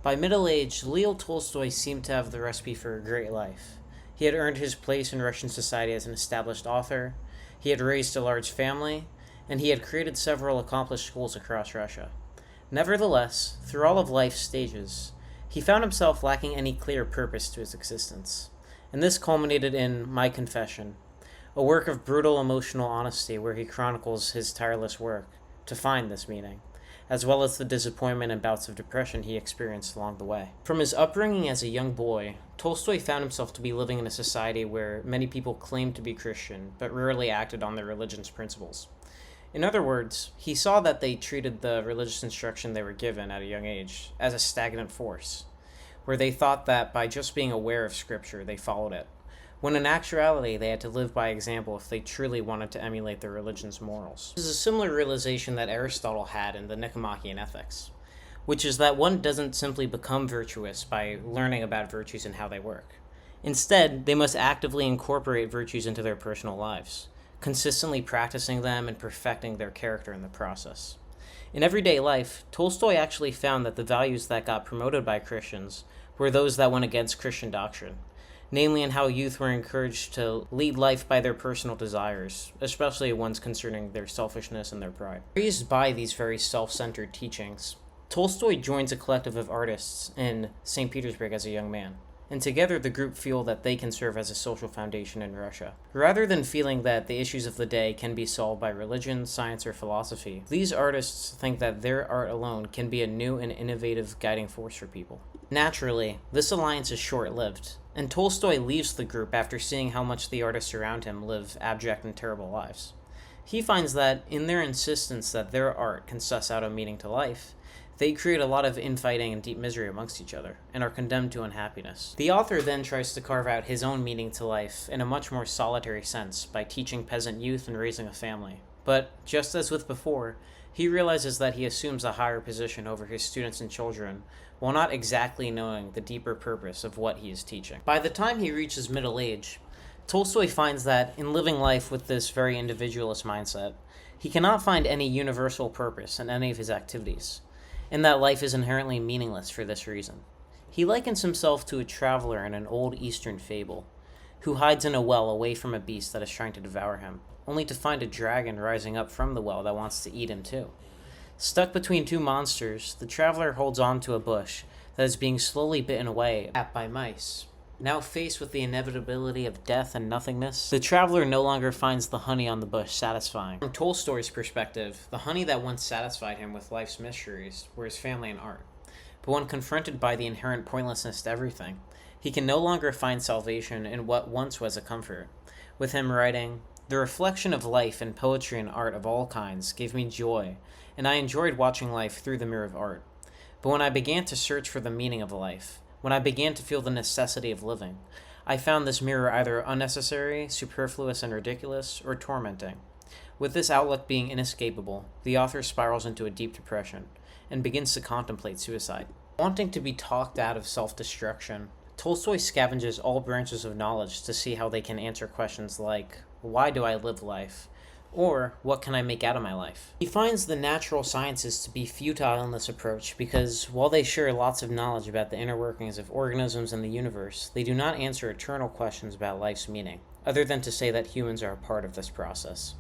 By middle age, Leo Tolstoy seemed to have the recipe for a great life. He had earned his place in Russian society as an established author, he had raised a large family, and he had created several accomplished schools across Russia. Nevertheless, through all of life's stages, he found himself lacking any clear purpose to his existence. And this culminated in My Confession, a work of brutal emotional honesty where he chronicles his tireless work to find this meaning, as well as the disappointment and bouts of depression he experienced along the way. From his upbringing as a young boy, Tolstoy found himself to be living in a society where many people claimed to be Christian, but rarely acted on their religion's principles. In other words, he saw that they treated the religious instruction they were given at a young age as a stagnant force, where they thought that by just being aware of Scripture, they followed it, when in actuality they had to live by example if they truly wanted to emulate their religion's morals. This is a similar realization that Aristotle had in the Nicomachean Ethics, which is that one doesn't simply become virtuous by learning about virtues and how they work. Instead, they must actively incorporate virtues into their personal lives, consistently practicing them and perfecting their character in the process. In everyday life, Tolstoy actually found that the values that got promoted by Christians were those that went against Christian doctrine, namely in how youth were encouraged to lead life by their personal desires, especially ones concerning their selfishness and their pride. Raised by these very self-centered teachings, Tolstoy joins a collective of artists in St. Petersburg as a young man, and together the group feel that they can serve as a social foundation in Russia. Rather than feeling that the issues of the day can be solved by religion, science, or philosophy, these artists think that their art alone can be a new and innovative guiding force for people. Naturally, this alliance is short-lived, and Tolstoy leaves the group after seeing how much the artists around him live abject and terrible lives. He finds that, in their insistence that their art can suss out a meaning to life, they create a lot of infighting and deep misery amongst each other, and are condemned to unhappiness. The author then tries to carve out his own meaning to life in a much more solitary sense by teaching peasant youth and raising a family. But, just as with before, he realizes that he assumes a higher position over his students and children, while not exactly knowing the deeper purpose of what he is teaching. By the time he reaches middle age, Tolstoy finds that, in living life with this very individualist mindset, he cannot find any universal purpose in any of his activities, and that life is inherently meaningless for this reason. He likens himself to a traveler in an old Eastern fable, who hides in a well away from a beast that is trying to devour him, only to find a dragon rising up from the well that wants to eat him too. Stuck between two monsters, the traveler holds on to a bush that is being slowly bitten away at by mice. Now faced with the inevitability of death and nothingness, the traveler no longer finds the honey on the bush satisfying. From Tolstoy's perspective, the honey that once satisfied him with life's mysteries were his family and art. But when confronted by the inherent pointlessness to everything, he can no longer find salvation in what once was a comfort. With him writing, "The reflection of life in poetry and art of all kinds gave me joy, and I enjoyed watching life through the mirror of art. But when I began to search for the meaning of life, when I began to feel the necessity of living, I found this mirror either unnecessary, superfluous, and ridiculous, or tormenting." With this outlook being inescapable, the author spirals into a deep depression and begins to contemplate suicide. Wanting to be talked out of self-destruction, Tolstoy scavenges all branches of knowledge to see how they can answer questions like, why do I live life? Or, what can I make out of my life? He finds the natural sciences to be futile in this approach because, while they share lots of knowledge about the inner workings of organisms and the universe, they do not answer eternal questions about life's meaning, other than to say that humans are a part of this process.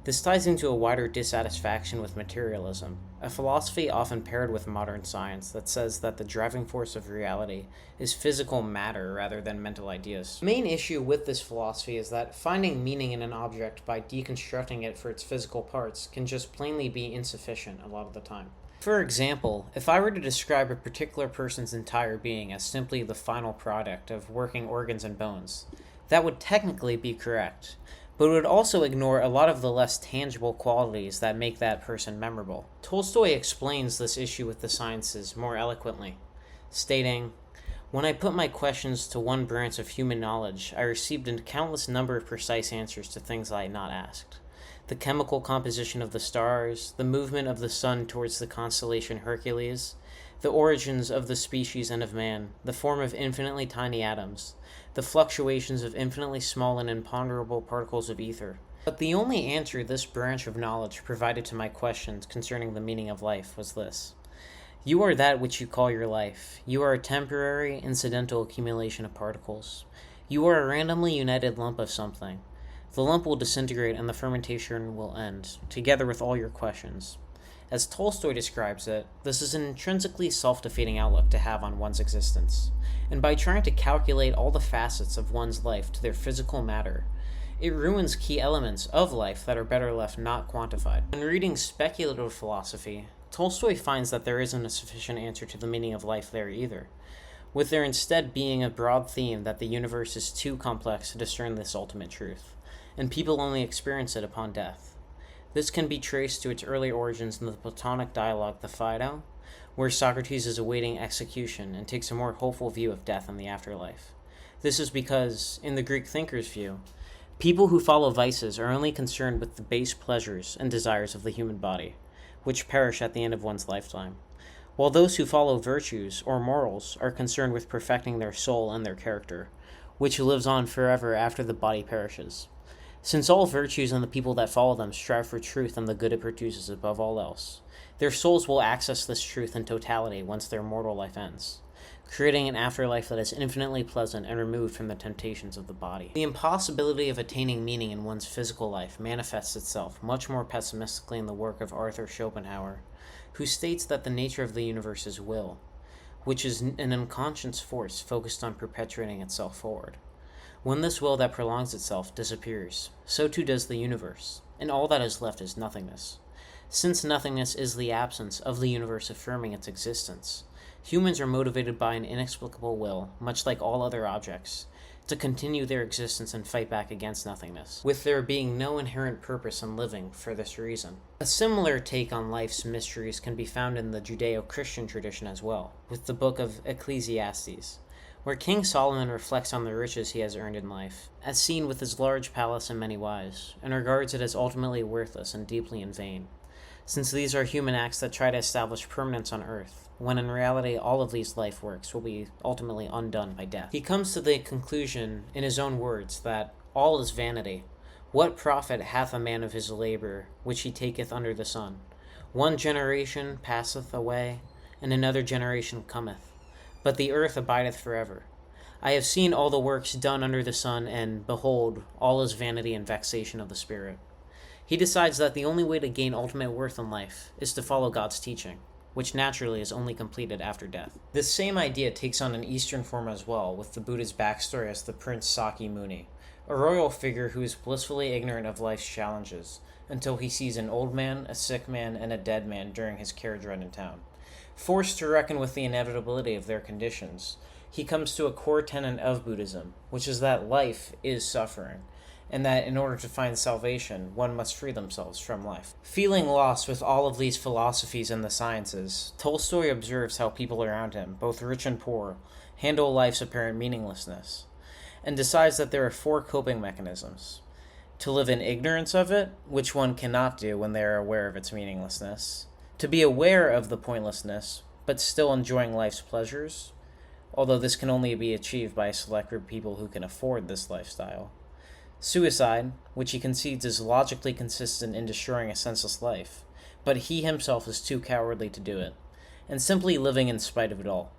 This ties into a wider dissatisfaction with materialism, a philosophy often paired with modern science that says that the driving force of reality is physical matter rather than mental ideas. The main issue with this philosophy is that finding meaning in an object by deconstructing it for its physical parts can just plainly be insufficient a lot of the time. For example, if I were to describe a particular person's entire being as simply the final product of working organs and bones, that would technically be correct, but it would also ignore a lot of the less tangible qualities that make that person memorable. Tolstoy explains this issue with the sciences more eloquently, stating, "When I put my questions to one branch of human knowledge, I received a countless number of precise answers to things I had not asked. The chemical composition of the stars, the movement of the sun towards the constellation Hercules, the origins of the species and of man, the form of infinitely tiny atoms, the fluctuations of infinitely small and imponderable particles of ether. But the only answer this branch of knowledge provided to my questions concerning the meaning of life was this: You are that which you call your life. You are a temporary, incidental accumulation of particles. You are a randomly united lump of something. The lump will disintegrate and the fermentation will end, together with all your questions. As Tolstoy describes it, this is an intrinsically self-defeating outlook to have on one's existence, and by trying to calculate all the facets of one's life to their physical matter, it ruins key elements of life that are better left not quantified. When reading speculative philosophy, Tolstoy finds that there isn't a sufficient answer to the meaning of life there either, with there instead being a broad theme that the universe is too complex to discern this ultimate truth, and people only experience it upon death. This can be traced to its early origins in the Platonic dialogue The Phaedo, where Socrates is awaiting execution and takes a more hopeful view of death and the afterlife. This is because, in the Greek thinker's view, people who follow vices are only concerned with the base pleasures and desires of the human body, which perish at the end of one's lifetime, while those who follow virtues or morals are concerned with perfecting their soul and their character, which lives on forever after the body perishes. Since all virtues and the people that follow them strive for truth and the good it produces above all else, their souls will access this truth in totality once their mortal life ends, creating an afterlife that is infinitely pleasant and removed from the temptations of the body. The impossibility of attaining meaning in one's physical life manifests itself much more pessimistically in the work of Arthur Schopenhauer, who states that the nature of the universe is will, which is an unconscious force focused on perpetuating itself forward. When this will that prolongs itself disappears, so too does the universe, and all that is left is nothingness. Since nothingness is the absence of the universe affirming its existence, humans are motivated by an inexplicable will, much like all other objects, to continue their existence and fight back against nothingness, with there being no inherent purpose in living for this reason. A similar take on life's mysteries can be found in the Judeo-Christian tradition as well, with the book of Ecclesiastes, where King Solomon reflects on the riches he has earned in life, as seen with his large palace and many wives, and regards it as ultimately worthless and deeply in vain, since these are human acts that try to establish permanence on earth, when in reality all of these life works will be ultimately undone by death. He comes to the conclusion, in his own words, that all is vanity. What profit hath a man of his labor, which he taketh under the sun? One generation passeth away, and another generation cometh, but the earth abideth forever. I have seen all the works done under the sun, and, behold, all is vanity and vexation of the spirit. He decides that the only way to gain ultimate worth in life is to follow God's teaching, which naturally is only completed after death. This same idea takes on an Eastern form as well, with the Buddha's backstory as the Prince Saki Muni, a royal figure who is blissfully ignorant of life's challenges, until he sees an old man, a sick man, and a dead man during his carriage ride in town. Forced to reckon with the inevitability of their conditions, he comes to a core tenet of Buddhism, which is that life is suffering, and that in order to find salvation, one must free themselves from life. Feeling lost with all of these philosophies and the sciences, Tolstoy observes how people around him, both rich and poor, handle life's apparent meaninglessness, and decides that there are 4 coping mechanisms: to live in ignorance of it, which one cannot do when they are aware of its meaninglessness; to be aware of the pointlessness, but still enjoying life's pleasures, although this can only be achieved by a select group of people who can afford this lifestyle; suicide, which he concedes is logically consistent in destroying a senseless life, but he himself is too cowardly to do it; and simply living in spite of it all.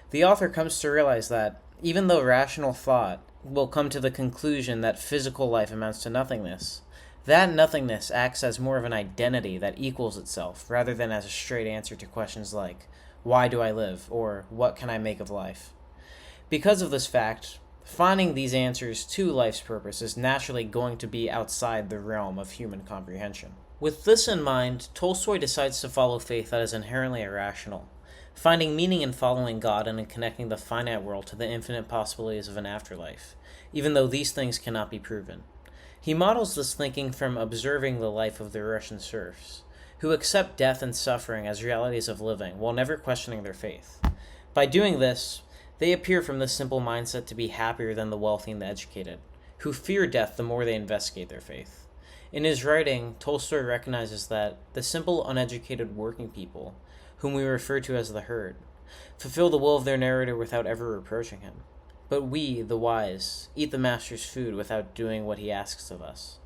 The author comes to realize that, even though rational thought will come to the conclusion that physical life amounts to nothingness, that nothingness acts as more of an identity that equals itself, rather than as a straight answer to questions like, why do I live, or what can I make of life? Because of this fact, finding these answers to life's purpose is naturally going to be outside the realm of human comprehension. With this in mind, Tolstoy decides to follow faith that is inherently irrational, finding meaning in following God and in connecting the finite world to the infinite possibilities of an afterlife, even though these things cannot be proven. He models this thinking from observing the life of the Russian serfs, who accept death and suffering as realities of living while never questioning their faith. By doing this, they appear from this simple mindset to be happier than the wealthy and the educated, who fear death the more they investigate their faith. In his writing, Tolstoy recognizes that the simple, uneducated working people, whom we refer to as the herd, fulfill the will of their narrator without ever reproaching him. But we, the wise, eat the master's food without doing what he asks of us.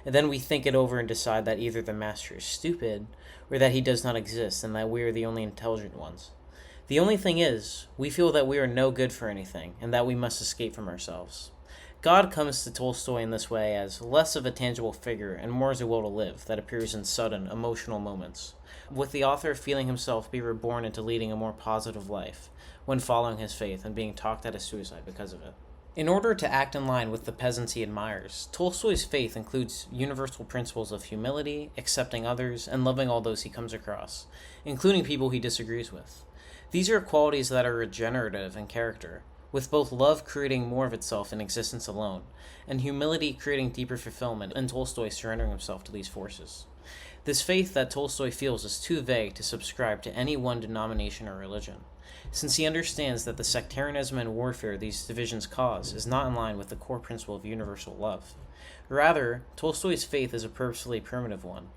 And then we think it over and decide that either the master is stupid, or that he does not exist, and that we are the only intelligent ones. The only thing is, we feel that we are no good for anything and that we must escape from ourselves. God comes to Tolstoy in this way as less of a tangible figure and more as a will to live that appears in sudden, emotional moments, with the author feeling himself be reborn into leading a more positive life when following his faith and being talked out of suicide because of it. In order to act in line with the peasants he admires, Tolstoy's faith includes universal principles of humility, accepting others, and loving all those he comes across, including people he disagrees with. These are qualities that are regenerative in character, with both love creating more of itself in existence alone, and humility creating deeper fulfillment in Tolstoy surrendering himself to these forces. This faith that Tolstoy feels is too vague to subscribe to any one denomination or religion, since he understands that the sectarianism and warfare these divisions cause is not in line with the core principle of universal love. Rather, Tolstoy's faith is a purposefully primitive one,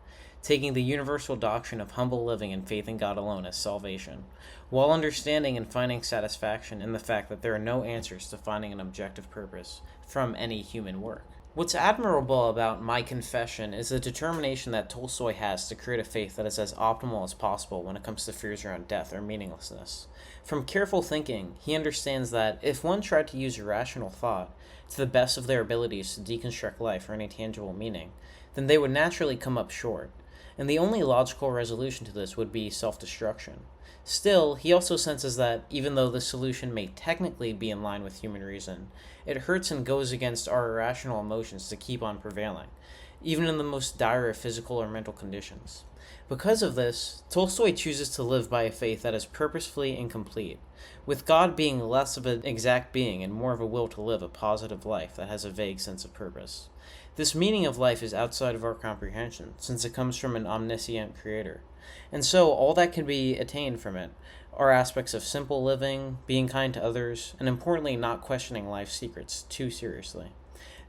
taking the universal doctrine of humble living and faith in God alone as salvation, while understanding and finding satisfaction in the fact that there are no answers to finding an objective purpose from any human work. What's admirable about My Confession is the determination that Tolstoy has to create a faith that is as optimal as possible when it comes to fears around death or meaninglessness. From careful thinking, he understands that if one tried to use rational thought to the best of their abilities to deconstruct life for any tangible meaning, then they would naturally come up short, and the only logical resolution to this would be self-destruction. Still, he also senses that, even though the solution may technically be in line with human reason, it hurts and goes against our irrational emotions to keep on prevailing, even in the most dire of physical or mental conditions. Because of this, Tolstoy chooses to live by a faith that is purposefully incomplete, with God being less of an exact being and more of a will to live a positive life that has a vague sense of purpose. This meaning of life is outside of our comprehension, since it comes from an omniscient creator. And so, all that can be attained from it are aspects of simple living, being kind to others, and importantly, not questioning life's secrets too seriously.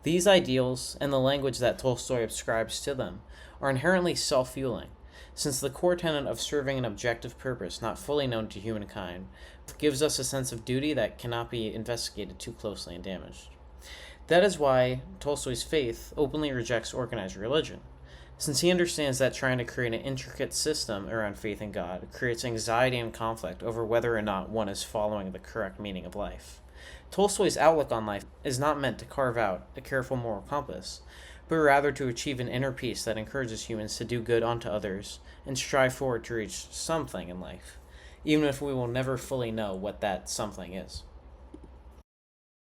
These ideals, and the language that Tolstoy ascribes to them, are inherently self-fueling, since the core tenet of serving an objective purpose not fully known to humankind gives us a sense of duty that cannot be investigated too closely and damaged. That is why Tolstoy's faith openly rejects organized religion, since he understands that trying to create an intricate system around faith in God creates anxiety and conflict over whether or not one is following the correct meaning of life. Tolstoy's outlook on life is not meant to carve out a careful moral compass, but rather to achieve an inner peace that encourages humans to do good unto others and strive forward to reach something in life, even if we will never fully know what that something is.